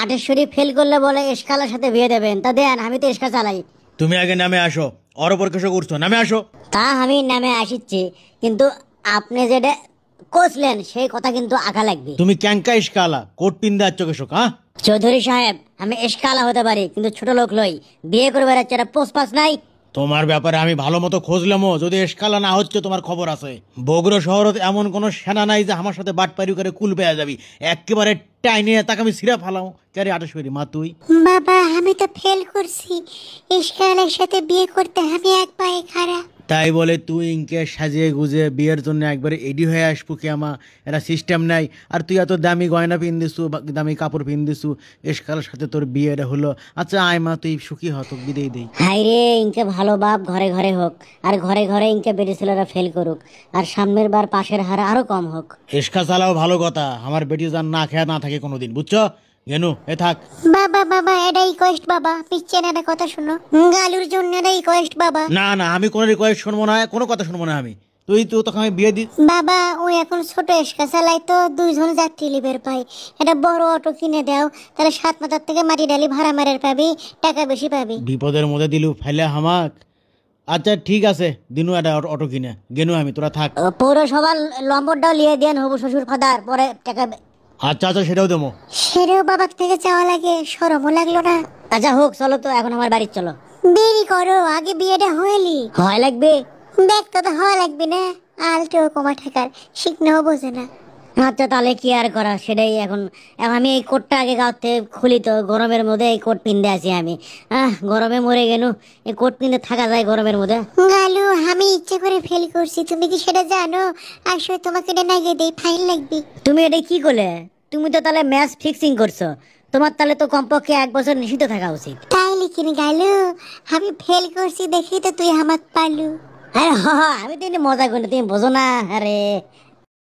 আটেশ্বরী fail করলে বলে এসকালের সাথে বিয়ে দেবেন, তা দেন আমি তো এসকা চালাই। তুমি আগে নামে আসো, ওর উপর কেসো করছো, নামে আসো। তা আমি নামে আসিচ্ছি, কিন্তু আপনি যেটা কষলেন সেই কথা কিন্তু আঘা লাগবে। তুমি ক্যাঙ্কা ইস্কালা কোট পিন যাচ্ছ কেসো? হ্যাঁ চৌধুরী সাহেব, আমি এসকালা হতে পারি কিন্তু ছোট লোক লই। বিয়ে করবে একটা পোস্ট পাস নাই। তোমার ব্যাপারে আমি ভালো মতো খোঁজলামও, যদি এসকালা না হচ্ছে তোমার খবর আছে। বগুড়া শহরত এমন কোনো সেনা নাই যে আমার সাথে বাটপারি করে কুল পেয়ে যাবি। একেবারে টাইনে তাকে আমি সিরা ফালাও। ক্যারে আটেশ্বরী মা তুই? বাবা আমি তো ফেল করছি, ইশকালের সাথে বিয়ে করতে আমি এক পায়ে খাড়া। তাই বলে তুই ইনকে সাজিয়ে গুজে বিয়ের জন্য একবারে এডি হয়ে আসবো কি? আমার এটা সিস্টেম নাই। আর তুই এত দামি গয়না পিন দিছু, দামি কাপড় পিন দিছু, এসকালের সাথে তোর বিয়েটা হলো। আচ্ছা আয় মা, তুই সুখী হতক বিদেই দেই। হাই রে, ইনকে ভালো বাপ ঘরে ঘরে হোক, আর ঘরে ঘরে ইনকে বেটি ছেলেরা ফেল করুক, আর সামনের বার পাশের হার আরো কম হোক। এসকা চালাও ভালো কথা, আমার বেটি যান না খেয়া না থাকে কোনোদিন, বুঝছো? গেনু এ থাক। বাবা বাবা এটা রিকোয়েস্ট বাবা, পিচ্ছে না কথা শুনো, গালুর জন্য এটা রিকোয়েস্ট বাবা। না না, আমি কোনো রিকোয়েস্ট শুনবো না, কোনো কথা শুনবো না আমি। তুই তো তোকে আমি বিয়ে দি। বাবা ও এখন ছোট এসকা চালাই তো, দুইজন যাত্রী লিবের পাই, এটা বড় অটো কিনে দাও, তাহলে 7 মাথার থেকে মাটি ডালি ভাড়া মারের পাবি, টাকা বেশি পাবি। বিপদের মধ্যে দিলু ফেলে হামাক। আচ্ছা ঠিক আছে, দিনু একটা অটো কিনে গেনু আমি, তোরা থাক। পৌরসভার লম্বরটাও লিয়ে দেন হবু শ্বশুর ফাদার, পরে টাকা আচ্ছা আচ্ছা সেটাও দেবো। সেরেও বাবার থেকে চাওয়া লাগে, শরমও লাগলো না। আচ্ছা হোক, চলো তো এখন আমার বাড়ি চলো। দেরি করো, আগে বিয়েটা হয়লি। হয় লাগবে। দেখ তো হয় লাগবে না, আলটো কমা ঠাকার শিখনেও বোঝে না। আচ্ছা তাহলে কি আর করা, সেটাই এখন। এখন আমি এই কোটটা আগে গাঁও থেকে খুলি তো, গরমের মধ্যে এই কোট পিনতে আছি আমি। গরমে মরে গেল, এই কোট পিনতে থাকা যায় গরমের মধ্যে? গালু আমি ইচ্ছে করে ফেল করছি, তুমি কি সেটা জানো? আসলে তোমাকে এটা নাগিয়ে দেই, ফাইন লাগবে। তুমি এটা কি করলে? তুমি তো তাহলে ম্যাচ ফিক্সিং করছো, তোমার তাহলে তো কমপক্ষে 1 বছর নিষিদ্ধ থাকা উচিত। তাই লিখিনি গালু, আমি ফেল করছি দেখি তো তুই আমাক পালু। আরে আমি তো এমনি মজা করি, তুমি বোঝো না? আরে